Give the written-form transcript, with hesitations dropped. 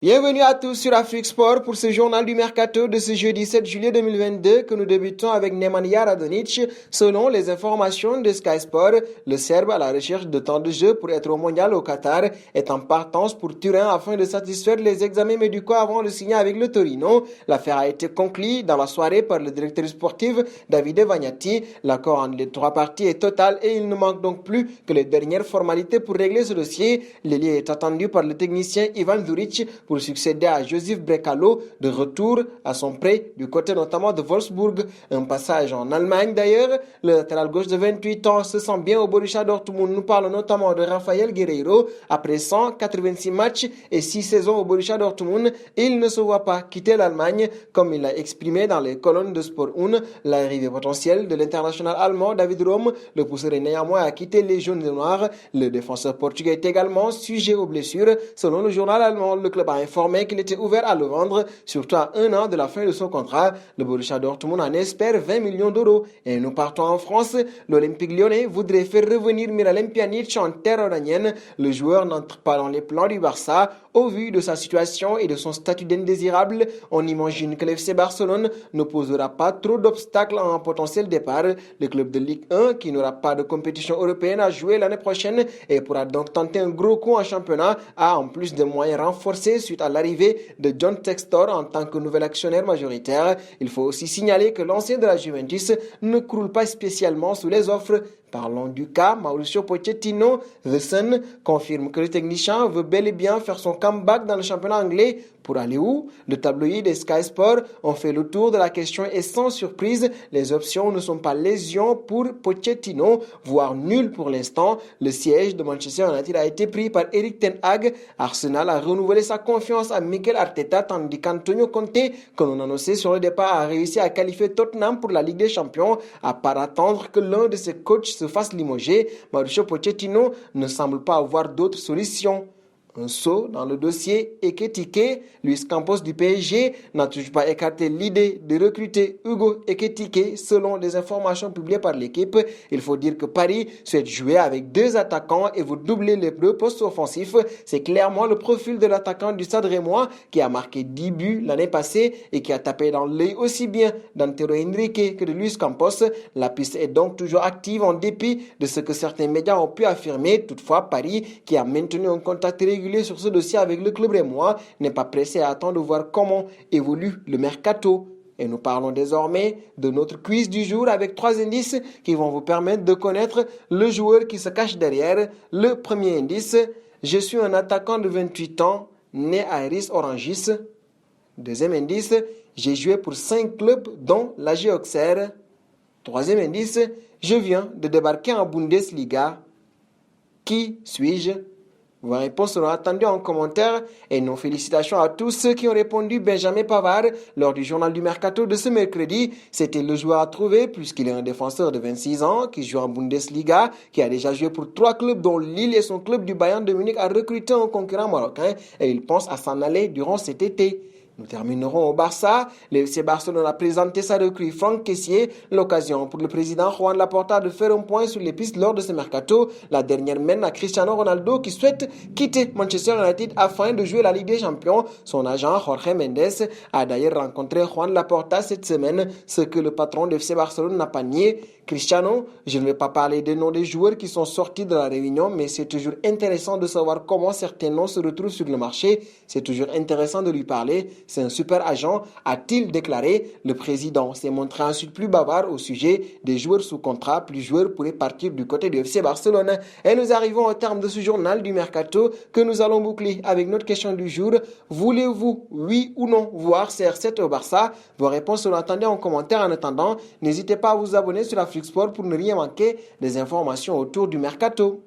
Bienvenue à tous sur Afrique Sport pour ce journal du mercato de ce jeudi 7 juillet 2022 que nous débutons avec Nemanja Radonjic. Selon les informations de Sky Sport, le Serbe à la recherche de temps de jeu pour être au mondial au Qatar est en partance pour Turin afin de satisfaire les examens médicaux avant de signer avec le Torino. L'affaire a été conclue dans la soirée par le directeur sportif Davide Vagnati. L'accord entre les trois parties est total et il ne manque donc plus que les dernières formalités pour régler ce dossier. L'ailier est attendu par le technicien Ivan Duric pour succéder à Josif Brekalo, de retour à son prêt du côté notamment de Wolfsburg. Un passage en Allemagne d'ailleurs. Le latéral gauche de 28 ans se sent bien au Borussia Dortmund. Nous parlons notamment de Rafael Guerreiro. Après 186 matchs et 6 saisons au Borussia Dortmund, il ne se voit pas quitter l'Allemagne, comme il l'a exprimé dans les colonnes de Sport 1. L'arrivée potentielle de l'international allemand David Raum le pousserait néanmoins à quitter les jaunes et noirs. Le défenseur portugais est également sujet aux blessures. Selon le journal allemand, le club a informé qu'il était ouvert à le vendre, surtout à 1 an de la fin de son contrat. Le Borussia Dortmund en espère 20 millions d'euros. Et nous partons en France. L'Olympique lyonnais voudrait faire revenir Miralem Pjanic en terre iranienne. Le joueur n'entre pas dans les plans du Barça. Au vu de sa situation et de son statut d'indésirable, on imagine que l'FC Barcelone ne posera pas trop d'obstacles à un potentiel départ. Le club de Ligue 1, qui n'aura pas de compétition européenne à jouer l'année prochaine et pourra donc tenter un gros coup en championnat, a en plus de moyens renforcés suite à l'arrivée de John Textor en tant que nouvel actionnaire majoritaire. Il faut aussi signaler que l'ancien de la Juventus ne croule pas spécialement sous les offres. Parlons du cas Mauricio Pochettino. The Sun confirme que le technicien veut bel et bien faire son comeback dans le championnat anglais. Pour aller où? Le tabloïd et Sky Sport ont fait le tour de la question et sans surprise, les options ne sont pas légion pour Pochettino, voire nul pour l'instant. Le siège de Manchester United a été pris par Erik ten Hag. Arsenal a renouvelé sa confiance à Mikel Arteta tandis qu'Antonio Conte, que l'on annonçait sur le départ, a réussi à qualifier Tottenham pour la Ligue des Champions, à part attendre que l'un de ses coachs se fasse limoger. Mauricio Pochettino ne semble pas avoir d'autres solutions. Un saut dans le dossier Ekitike. Luis Campos du PSG n'a toujours pas écarté l'idée de recruter Hugo Ekitike selon les informations publiées par l'équipe. Il faut dire que Paris souhaite jouer avec deux attaquants et vous doubler les deux postes offensifs. C'est clairement le profil de l'attaquant du Stade Rémois qui a marqué 10 buts l'année passée et qui a tapé dans l'œil aussi bien d'Antero Henrique que de Luis Campos. La piste est donc toujours active en dépit de ce que certains médias ont pu affirmer. Toutefois, Paris, qui a maintenu un contact régulier sur ce dossier avec le club rémois, n'est pas pressé à attendre de voir comment évolue le mercato. Et nous parlons désormais de notre quiz du jour avec 3 indices qui vont vous permettre de connaître le joueur qui se cache derrière. Le premier indice: je suis un attaquant de 28 ans, né à Eris Orangis. Deuxième indice: j'ai joué pour 5 clubs dont l'AG Auxerre. Troisième indice: je viens de débarquer en Bundesliga. Qui suis-je? Vos réponses seront attendues en commentaire et nos félicitations à tous ceux qui ont répondu. Benjamin Pavard, lors du journal du Mercato de ce mercredi, c'était le joueur à trouver puisqu'il est un défenseur de 26 ans qui joue en Bundesliga, qui a déjà joué pour 3 clubs dont Lille et son club du Bayern de Munich a recruté un concurrent marocain et il pense à s'en aller durant cet été. Nous terminerons au Barça. Le FC Barcelone a présenté sa recrue Franck Kessié, l'occasion pour le président Juan Laporta de faire un point sur les pistes lors de ce mercato. La dernière mène à Cristiano Ronaldo qui souhaite quitter Manchester United afin de jouer la Ligue des Champions. Son agent Jorge Mendes a d'ailleurs rencontré Juan Laporta cette semaine, ce que le patron de FC Barcelone n'a pas nié. Cristiano, je ne vais pas parler des noms des joueurs qui sont sortis de la réunion, mais c'est toujours intéressant de savoir comment certains noms se retrouvent sur le marché. C'est toujours intéressant de lui parler. C'est un super agent, a-t-il déclaré. Le président s'est montré ensuite plus bavard au sujet des joueurs sous contrat. Plus joueurs pourraient partir du côté du FC Barcelone. Et nous arrivons au terme de ce journal du Mercato que nous allons boucler avec notre question du jour. Voulez-vous, oui ou non, voir CR7 au Barça? Vos réponses seront attendues en commentaire. En attendant, n'hésitez pas à vous abonner sur Afrique Sport pour ne rien manquer des informations autour du Mercato.